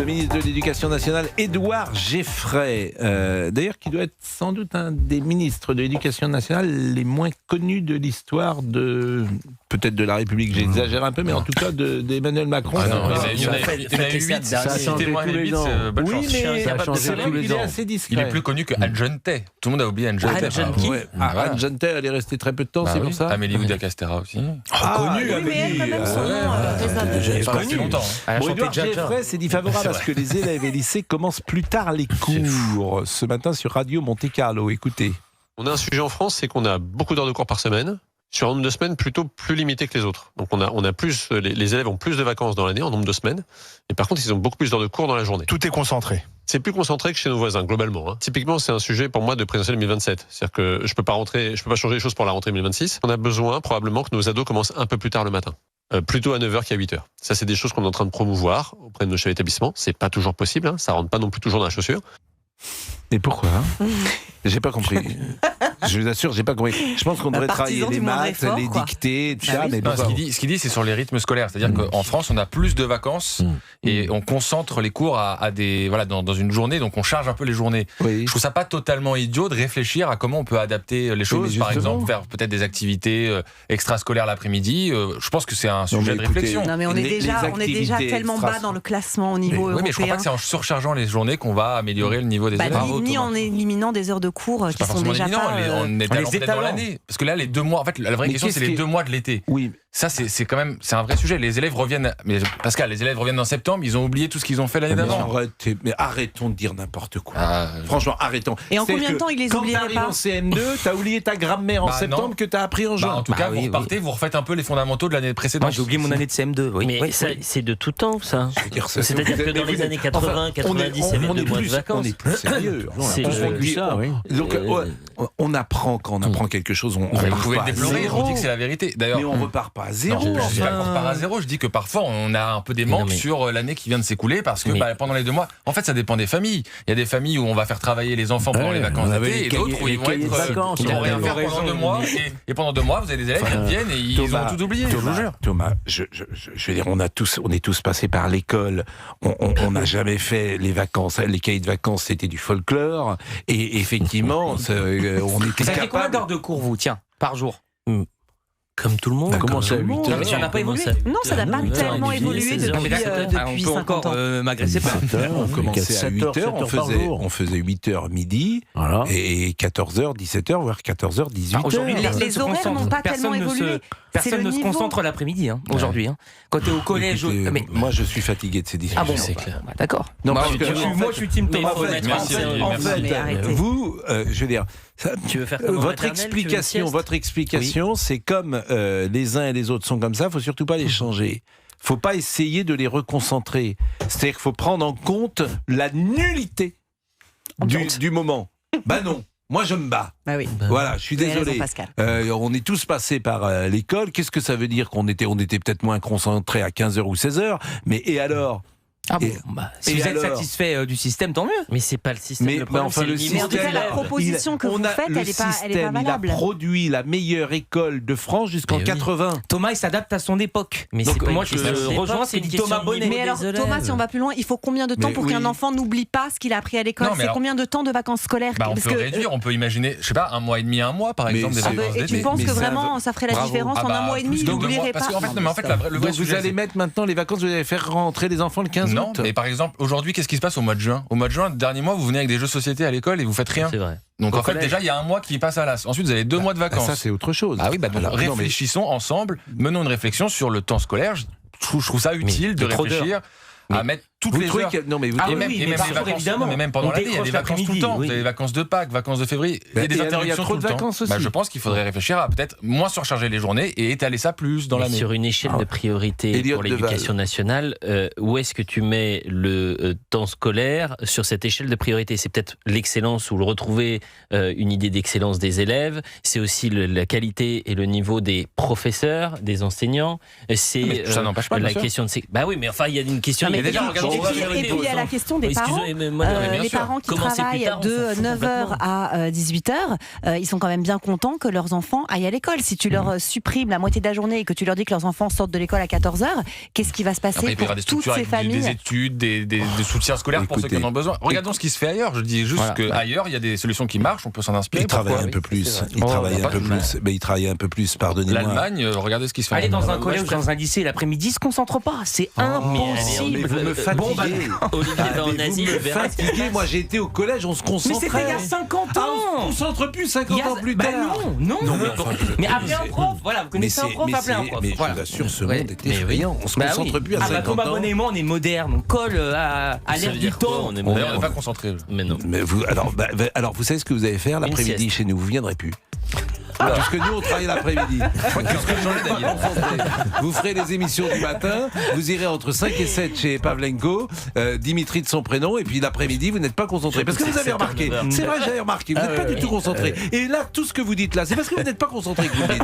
le ministre de l'Éducation nationale, Édouard Geffray, d'ailleurs qui doit être sans doute un des ministres de l'Éducation nationale les moins connus de l'histoire de, peut-être de la République, j'exagère un peu, mais en tout cas d'Emmanuel Macron. Ah non, il y en a eu 8, ça a changé tous les ans. Oui, mais ça a changé c'est vrai tous les qu'il est ans. assez discret. Il est plus connu que Adjunte. Tout le monde a oublié Adjunte. Anne Jante, elle est restée très peu de temps, c'est pour ça. Amélie Oudéa-Castéra aussi. Connue, Oui, mais elle, quand même, son nom résonne. J'ai pas resté longtemps. Bon, Édouard Geffray s'est dit favorable à ce que les élèves et lycées commencent plus tard les cours. Ce matin sur Radio Monte Carlo, écoutez. On a un sujet en France, c'est qu'on a beaucoup d'heures de cours par semaine, sur un nombre de semaines plutôt plus limité que les autres. Donc on a plus, les élèves ont plus de vacances dans l'année en nombre de semaines, et par contre ils ont beaucoup plus d'heures de cours dans la journée. Tout est concentré. C'est plus concentré que chez nos voisins, globalement. Typiquement, c'est un sujet pour moi de présidentielle 2027. C'est-à-dire que je peux pas changer les choses pour la rentrée 2026. On a besoin probablement que nos ados commencent un peu plus tard le matin. Plutôt à 9h qu'à 8h. Ça, c'est des choses qu'on est en train de promouvoir auprès de nos chefs d'établissement. C'est pas toujours possible, ça rentre pas non plus toujours dans la chaussure. Et pourquoi J'ai pas compris. Je vous assure, j'ai pas compris. Je pense qu'on devrait travailler les maths, les dictées, tout ça. Mais non, ce qu'il dit, c'est sur les rythmes scolaires. C'est-à-dire qu'en France, on a plus de vacances et on concentre les cours à des, voilà, dans une journée, donc on charge un peu les journées. Oui. Je trouve ça pas totalement idiot de réfléchir à comment on peut adapter les choses. Par exemple, faire peut-être des activités extrascolaires l'après-midi. Je pense que c'est un sujet de réflexion. Non, mais on est déjà tellement bas dans le classement au niveau européen. Oui, mais je crois pas que c'est en surchargeant les journées qu'on va améliorer le niveau des élèves. Ni en éliminant des heures de cours qui sont déjà pas... On est peut-être dans l'année. Parce que là, les 2 mois, en fait, la vraie question, c'est les 2 mois de l'été. Oui. Ça, c'est quand même, c'est un vrai sujet. Les élèves reviennent, mais Pascal, les élèves reviennent en septembre, ils ont oublié tout ce qu'ils ont fait l'année d'avant. Mais arrêtons de dire n'importe quoi. Franchement, arrêtons. Et en combien de temps ils les oublieraient pas ? Quand t'arrives en CM2, t'as oublié ta grammaire en septembre que t'as appris en juin. En tout cas, vous repartez, vous refaites un peu les fondamentaux de l'année précédente. Moi, j'ai oublié mon année de CM2. Oui. Mais c'est de tout temps, ça. C'est-à-dire que dans les années 80, 90, il y avait 2 mois de vacances. On est plus sérieux. Donc, on apprend quand on apprend quelque chose, on vous pouvez repart le à déplorer, je vous dis zéro. que c'est la vérité. D'ailleurs, Mais on repart pas à zéro. Je dis pas qu'on repart à zéro, je dis que parfois on a un peu des manques sur l'année qui vient de s'écouler parce que pendant les 2 mois, en fait ça dépend des familles. Il y a des familles où on va faire travailler les enfants pendant les vacances d'été et d'autres où ils vont être ils vont rien faire pendant 2 mois et pendant 2 mois vous avez des élèves qui reviennent et ils ont tout oublié. Thomas, je veux dire, on est tous passés par l'école, on n'a jamais fait les vacances, les cahiers de vacances c'était du folklore et effectivement on était Ça fait combien d'heures de cours vous, tiens, par jour? Comme tout le monde. Comment ça, 8 heures? Mais ça n'a pas évolué. Non, ça n'a pas tellement évolué depuis 50 ans. m'agresser pas. On commençait à 8h, on faisait 8h midi, et 14h, 17h, voire 14h, 18h. Aujourd'hui, les horaires n'ont pas tellement évolué. Personne ne se concentre l'après-midi, aujourd'hui. Quand tu es au collège... Écoutez, moi, je suis fatigué de ces discussions. Ah bon, c'est clair. D'accord. Non, moi, parce que, moi, je suis team Thomas. En fait, vous, je veux dire, Tu veux faire comme votre explication, c'est comme les uns et les autres sont comme ça, il ne faut surtout pas les changer. Il ne faut pas essayer de les reconcentrer. C'est-à-dire qu'il faut prendre en compte la nullité du moment. Bah non. Moi, je me bats. Bah oui. Voilà, je suis désolé. Pascal. On est tous passés par l'école. Qu'est-ce que ça veut dire qu'on était peut-être moins concentrés à 15h ou 16h, mais et alors ? Si vous êtes satisfait du système, tant mieux. Mais c'est pas le système. Mais enfin, le système, en tout cas, la proposition que vous faites, elle est pas valable. Il a produit la meilleure école de France jusqu'en 80. Thomas, il s'adapte à son époque. Mais donc pas moi, je rejoins ce que dit Thomas Bonnet. Mais alors, Thomas, si on va plus loin, il faut combien de temps pour qu'un enfant n'oublie pas ce qu'il a appris à l'école ? C'est combien de temps de vacances scolaires ? On peut réduire, on peut imaginer, je sais pas, 1 mois et demi, 1 mois, par exemple, des vacances d'été. Et tu penses que vraiment, ça ferait la différence en 1 mois et demi ? Vous n'oublierez pas. Parce qu'en fait, le vrai sujet, vous allez mettre maintenant les vacances, vous allez faire rentrer les enfants le 15 août. Non, mais par exemple, aujourd'hui, qu'est-ce qui se passe au mois de juin ? Au mois de juin, le dernier mois, vous venez avec des jeux de société à l'école et vous faites rien. C'est vrai. Donc en fait, déjà, il y a 1 mois qui passe à l'as. Ensuite, vous avez 2 mois de vacances. Ça, c'est autre chose. Ah oui, donc réfléchissons ensemble, menons une réflexion sur le temps scolaire. Je trouve ça utile de réfléchir à mettre toutes les heures. Non, mais même les vacances, évidemment. Mais même pendant l'année, il y a des vacances tout le temps. Vous avez les vacances de Pâques, vacances de février. Il y a des interruptions tout le temps. Je pense qu'il faudrait réfléchir à peut-être moins surcharger les journées et étaler ça plus dans l'année. Sur une échelle de priorité pour l'éducation nationale, où est-ce que tu mets le temps scolaire sur cette échelle de priorité ? C'est peut-être l'excellence ou le retrouver une idée d'excellence des élèves. C'est aussi la qualité et le niveau des professeurs, des enseignants. C'est ça n'empêche pas la question de... Bah oui, mais enfin, il y a une question... Mais Et puis il y a la question des parents. Les parents qui travaillent de 9h à 18h, ils sont quand même bien contents que leurs enfants aillent à l'école. Si tu leur supprimes la moitié de la journée et que tu leur dis que leurs enfants sortent de l'école à 14h, qu'est-ce qui va se passer pour toutes ces familles ? Des études, des soutiens scolaires pour ceux qui en ont besoin. Regardons ce qui se fait ailleurs. Je dis juste qu'ailleurs, il y a des solutions qui marchent, on peut s'en inspirer. Ils travaillent un peu plus. Ils travaillent un peu plus, pardonnez-moi. L'Allemagne, regardez ce qui se fait. Aller dans un collège ou dans un lycée l'après-midi, ils se concentrent pas. C'est impossible. Vous me fatiguez. Olivier va en Asie, vous me fatiguez. Moi, j'ai été au collège, on se concentrait. Mais c'était il y a 50 ans. On se concentre plus 50 ans plus tard. Non. Mais appelez un prof. Voilà, vous connaissez un prof, appelez un prof. Mais je vous assure, ce monde est effrayant. On se concentre plus à 50 ans. Abonnément, on est moderne, on colle à l'air du temps. On n'est pas concentré. Mais non. Mais vous, alors, vous savez ce que vous allez faire l'après-midi chez nous ? Vous viendrez plus. Puisque nous on travaille l'après-midi. Vous ferez les émissions du matin, vous irez entre 5 et 7 chez Pavlenko, Dimitri de son prénom, et puis l'après-midi vous n'êtes pas concentré. Parce que vous avez remarqué, c'est vrai, j'avais remarqué, vous n'êtes pas du tout concentré. Et là, tout ce que vous dites là, c'est parce que vous n'êtes pas concentré que vous le dites.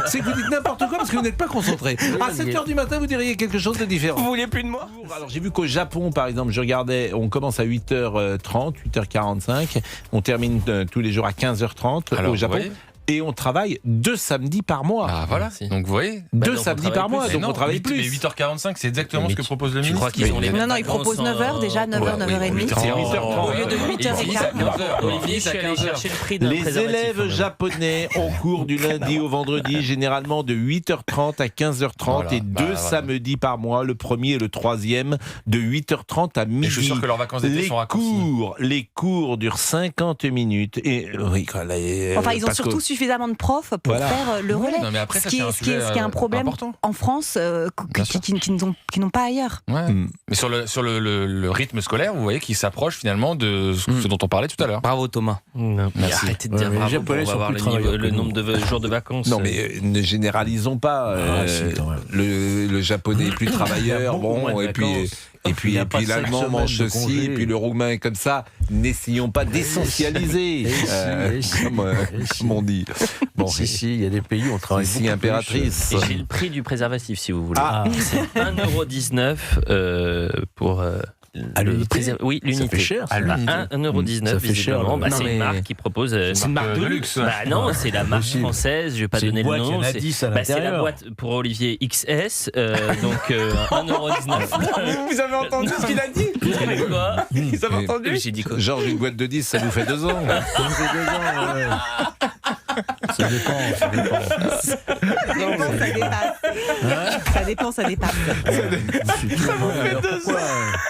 C'est que vous dites n'importe quoi parce que vous n'êtes pas concentré. À 7h du matin, vous diriez quelque chose de différent. Vous voulez plus de moi ? Alors j'ai vu qu'au Japon, par exemple, je regardais, on commence à 8h30, 8h45, on termine tous les jours à 15h30 au Japon. Et on travaille 2 samedis par mois. Ah voilà, donc vous voyez, 2 samedis par mois, donc on travaille plus. Mais 8h45, c'est exactement ce que propose le ministre. Non, il propose 9h déjà, 9h, 9h30. C'est 8h30. Au lieu de 8h15. Olivier, c'est allé chercher le prix d'un Les élèves japonais ont cours du lundi au vendredi, généralement de 8h30 à 15h30 et 2 samedis par mois, le premier et le troisième, de 8h30 à midi. Et je suis sûr que leurs vacances d'été sont raccourcies. Les cours durent 50 minutes. Et oui, enfin, ils ont surtout suffisamment de profs pour faire le relais. Non, mais après, ce qui est un problème important en France qui n'ont pas ailleurs. Mais sur le rythme scolaire, vous voyez qu'il s'approche finalement de ce dont on parlait tout à l'heure. Bravo Thomas. Merci. Arrêtez de dire bravo, on va voir le nombre de jours de vacances. Non mais ne généralisons pas. Le japonais est plus travailleur, et puis l'allemand mange ceci, et puis le roumain est comme ça. N'essayons pas d'essentialiser, comme on dit. Bon, si, il y a des pays où on travaille ici, impératrice. Et j'ai le prix du préservatif, si vous voulez. C'est 1,19 € pour... Oui, l'unité. Ça fait cher. À 1,19 €, visiblement. C'est une marque qui propose. C'est une marque de luxe. Non, c'est la marque française. Je vais pas donner le nom. C'est la boîte pour Olivier XS. Donc 1,19 €. Vous avez entendu ce qu'il a dit ? Vous avez entendu ? J'ai dit quoi ? Georges, une boîte de 10, ça vous fait 2 ans. Ça dépend. Ça dépasse.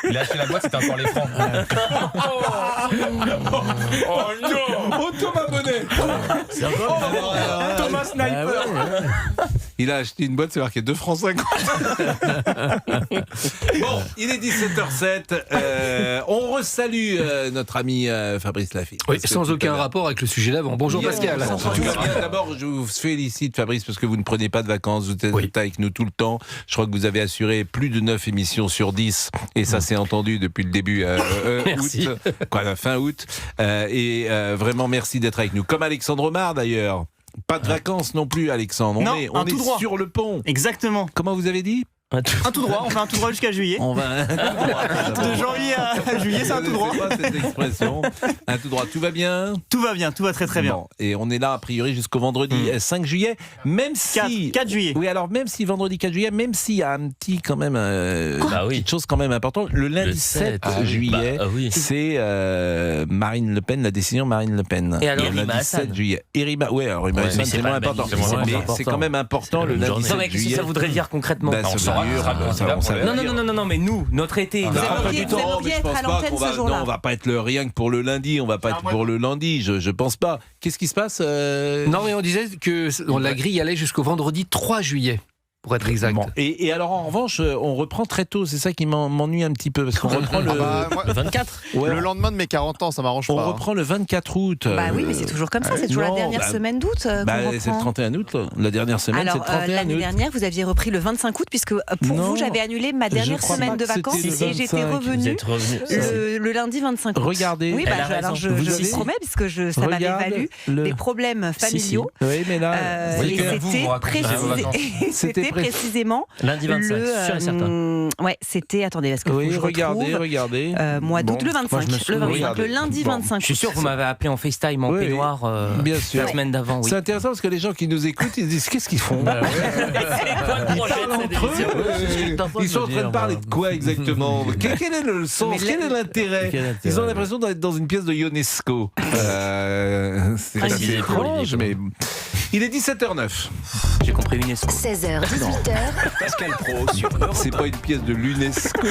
Il a acheté la boîte, c'était encore les francs. Oh non! Oh Thomas Bonnet! Thomas Sniper! Il a acheté une boîte, c'est marqué 2 francs 50. Bon, il est 17h07. On resalue notre ami Fabrice Lafitte. Oui, sans aucun rapport avec le sujet d'avant. Bonjour Pascal. D'abord, je vous félicite Fabrice parce que vous ne prenez pas de vacances, vous êtes avec nous tout le temps. Je crois que vous avez assuré plus de 9 émissions sur 10 et ça s'est entendu depuis le début août, fin août. Vraiment merci d'être avec nous. Comme Alexandre Omar d'ailleurs. Pas de vacances non plus, Alexandre. On est sur le pont. Exactement. Comment vous avez dit ? Un tout droit, on fait un tout droit jusqu'à juillet. On va de janvier à juillet, c'est un tout droit. Je sais pas cette expression. Un tout droit, tout va bien ? Tout va bien, tout va très très bien. Bon, et on est là a priori jusqu'au vendredi 5 juillet, même si 4 juillet. Oui, alors même si vendredi 4 juillet, même s'il y a un petit quand même petite chose quand même importante, le lundi 7 juillet, c'est Marine Le Pen, la décision Marine Le Pen. Et alors le lundi 7 juillet. Rima Hassan, c'est moins important. Mais c'est quand même important le lundi 7 juillet. Ça voudrait dire concrètement. Non, mais nous, notre été. Vous aimeriez être à l'antenne ce jour-là. Non, on va pas être rien que pour le lundi, on va pas être pour le lundi, je pense pas. Qu'est-ce qui se passe Non, mais on disait que la grille allait jusqu'au vendredi 3 juillet. Pour être exact. Bon. Et alors en revanche, on reprend très tôt, c'est ça qui m'ennuie un petit peu, parce qu'on reprend le 24. Ouais. Le lendemain de mes 40 ans, ça m'arrange pas. On reprend le 24 août. Bah oui, mais c'est toujours comme ça, c'est toujours la dernière semaine d'août. C'est le 31 août, la dernière semaine, c'est le 31 août. L'année dernière, vous aviez repris le 25 août, puisque pour vous, j'avais annulé ma dernière semaine de vacances et j'étais revenue le lundi 25 août. Regardez. Oui, alors je vous promets, puisque ça m'avait valu des problèmes familiaux. Oui, mais là, c'était précisément. Lundi 25, sûr et certain. Ouais, c'était. Attendez, est-ce que je regardez. Mois d'août, le 25. Le lundi 25. Je suis sûr que vous m'avez appelé en FaceTime en peignoir bien sûr. la semaine d'avant. C'est intéressant parce que les gens qui nous écoutent, ils se disent qu'est-ce qu'ils font Ils sont en train de parler de quoi exactement? Quel est le sens? Quel est l'intérêt? Ils ont l'impression d'être dans une pièce de Ionesco. C'est assez étrange, mais il est 17h09. J'ai compris UNESCO. 16h, 18h. Pascal Pro sur Europe 1. C'est pas une pièce de l'UNESCO,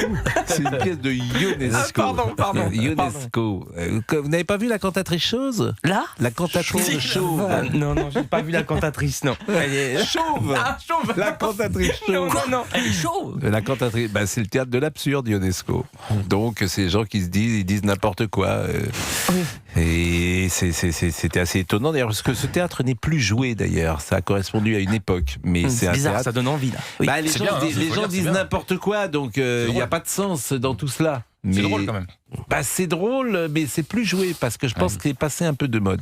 c'est une pièce de Ionesco. Pardon. Ionesco. Vous n'avez pas vu la cantatrice chose? Là? La cantatrice chauve. Non, j'ai pas vu la cantatrice, non. Elle est chauve. Chauve. La cantatrice chauve. Non, elle est chauve. La cantatrice, c'est le théâtre de l'absurde, Ionesco. Donc, c'est les gens qui ils disent n'importe quoi. Et c'était assez étonnant d'ailleurs, parce que ce théâtre n'est plus joué d'ailleurs. Ça a correspondu à une époque. Mais c'est bizarre, théâtre. Ça donne envie là. Oui. Les gens disent n'importe quoi, donc il n'y a pas de sens dans tout cela. C'est drôle quand même. C'est drôle, mais c'est plus joué parce que je pense qu'il est passé un peu de mode.